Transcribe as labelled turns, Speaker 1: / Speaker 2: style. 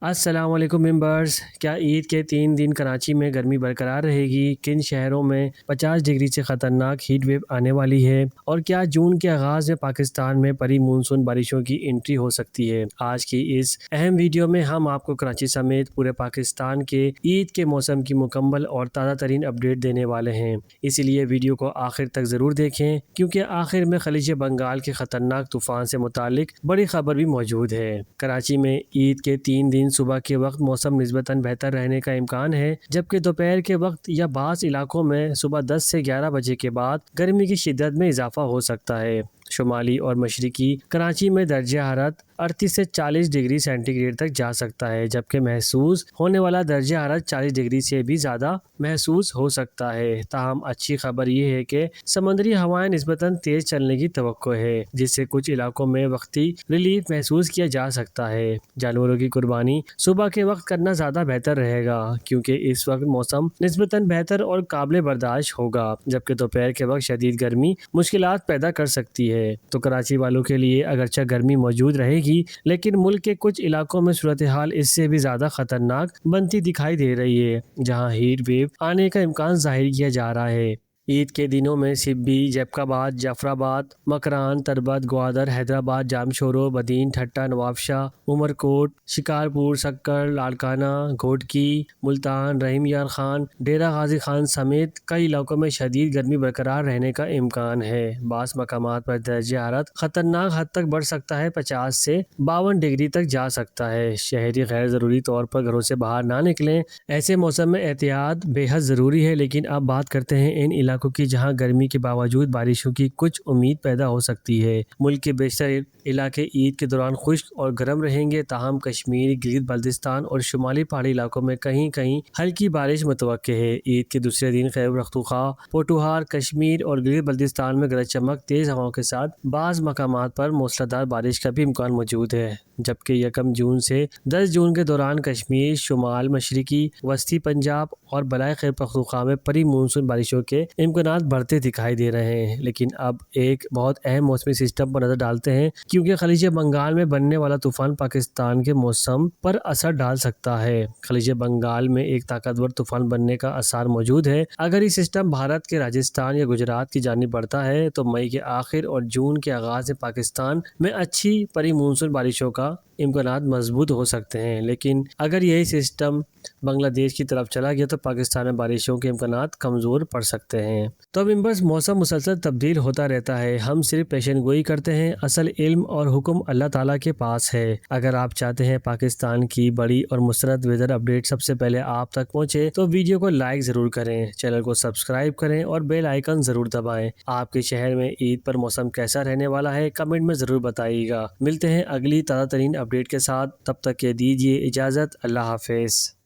Speaker 1: السلام علیکم ممبرز، کیا عید کے 3 دن کراچی میں گرمی برقرار رہے گی؟ کن شہروں میں 50 ڈگری سے خطرناک ہیٹ ویو آنے والی ہے؟ اور کیا جون کے آغاز میں پاکستان میں پری مونسون بارشوں کی انٹری ہو سکتی ہے؟ آج کی اس اہم ویڈیو میں ہم آپ کو کراچی سمیت پورے پاکستان کے عید کے موسم کی مکمل اور تازہ ترین اپڈیٹ دینے والے ہیں، اسی لیے ویڈیو کو آخر تک ضرور دیکھیں، کیونکہ آخر میں خلیج بنگال کے خطرناک طوفان سے متعلق بڑی خبر بھی موجود ہے۔ کراچی میں عید کے 3 دن صبح کے وقت موسم نسبتاً بہتر رہنے کا امکان ہے، جبکہ دوپہر کے وقت یا بعض علاقوں میں صبح 10 سے 11 بجے کے بعد گرمی کی شدت میں اضافہ ہو سکتا ہے۔ شمالی اور مشرقی کراچی میں درجہ حرارت 38 سے 40 ڈگری سینٹی گریڈ تک جا سکتا ہے، جبکہ محسوس ہونے والا درجہ حرارت 40 ڈگری سے بھی زیادہ محسوس ہو سکتا ہے۔ تاہم اچھی خبر یہ ہے کہ سمندری ہوائیں نسبتاً تیز چلنے کی توقع ہے، جس سے کچھ علاقوں میں وقتی ریلیف محسوس کیا جا سکتا ہے۔ جانوروں کی قربانی صبح کے وقت کرنا زیادہ بہتر رہے گا، کیونکہ اس وقت موسم نسبتاً بہتر اور قابل برداشت ہوگا، جبکہ دوپہر کے وقت شدید گرمی مشکلات پیدا کر سکتی ہے۔ تو کراچی والوں کے لیے اگرچہ گرمی موجود رہے گی، لیکن ملک کے کچھ علاقوں میں صورتحال اس سے بھی زیادہ خطرناک بنتی دکھائی دے رہی ہے، جہاں ہیٹ ویو آنے کا امکان ظاہر کیا جا رہا ہے۔ عید کے دنوں میں سبی، جیکب آباد، جعفر آباد، مکران، تربت، گوادر، حیدرآباد، جامشورو، بدین، ٹھٹہ، نواب شاہ، عمرکوٹ، شکارپور، سکر، لاڑکانہ، گھوٹکی، ملتان، رحیم یار خان، ڈیرہ غازی خان سمیت کئی علاقوں میں شدید گرمی برقرار رہنے کا امکان ہے۔ بعض مقامات پر درجہ حرارت خطرناک حد تک بڑھ سکتا ہے، 50 سے 52 ڈگری تک جا سکتا ہے۔ شہری غیر ضروری طور پر گھروں سے باہر نہ نکلیں، ایسے موسم میں احتیاط بے حد ضروری ہے۔ لیکن اب بات کرتے ہیں ان علاقوں کی جہاں گرمی کے باوجود بارشوں کی کچھ امید پیدا ہو سکتی ہے۔ ملک کے بیشتر علاقے عید کے دوران خشک اور گرم رہیں گے، تاہم کشمیر، گلگت بلتستان اور شمالی پہاڑی علاقوں میں کہیں کہیں ہلکی بارش متوقع ہے۔ عید کے دوسرے دن خیبر پختونخوا، پوٹھوہار، کشمیر اور گلگت بلتستان میں گرج چمک، تیز ہواؤں کے ساتھ بعض مقامات پر موسلادھار بارش کا بھی امکان موجود ہے، جبکہ 1 جون سے 10 جون کے دوران کشمیر، شمال مشرقی، وسطی پنجاب اور بالائے خیبر پختونخوا میں پری مونسون بارشوں کے امکانات بڑھتے دکھائی دے رہے ہیں۔ لیکن اب ایک بہت اہم موسمی سسٹم پر نظر ڈالتے ہیں، کیونکہ خلیج بنگال میں بننے والا طوفان پاکستان کے موسم پر اثر ڈال سکتا ہے۔ خلیج بنگال میں ایک طاقتور طوفان بننے کا آثار موجود ہے۔ اگر یہ سسٹم بھارت کے راجستھان یا گجرات کی جانب بڑھتا ہے تو مئی کے آخر اور جون کے آغاز میں پاکستان میں اچھی پری مونسون بارشوں کا امکانات مضبوط ہو سکتے ہیں۔ لیکن اگر یہی سسٹم بنگلہ دیش کی طرف چلا گیا تو پاکستان میں بارشوں کے امکانات کمزور پڑ سکتے ہیں۔ تو ممبرز، موسم مسلسل تبدیل ہوتا رہتا ہے، ہم صرف پیشن گوئی کرتے ہیں، اصل علم اور حکم اللہ تعالیٰ کے پاس ہے۔ اگر آپ چاہتے ہیں پاکستان کی بڑی اور مستند ویدر اپڈیٹ سب سے پہلے آپ تک پہنچے تو ویڈیو کو لائک ضرور کریں، چینل کو سبسکرائب کریں اور بیل آئیکن ضرور دبائیں۔ آپ کے شہر میں عید پر موسم کیسا رہنے والا ہے کمنٹ میں ضرور بتائیے گا۔ ملتے ہیں اگلی تازہ ترین اپڈیٹ کے ساتھ، تب تک کے دیجیے اجازت، اللہ حافظ۔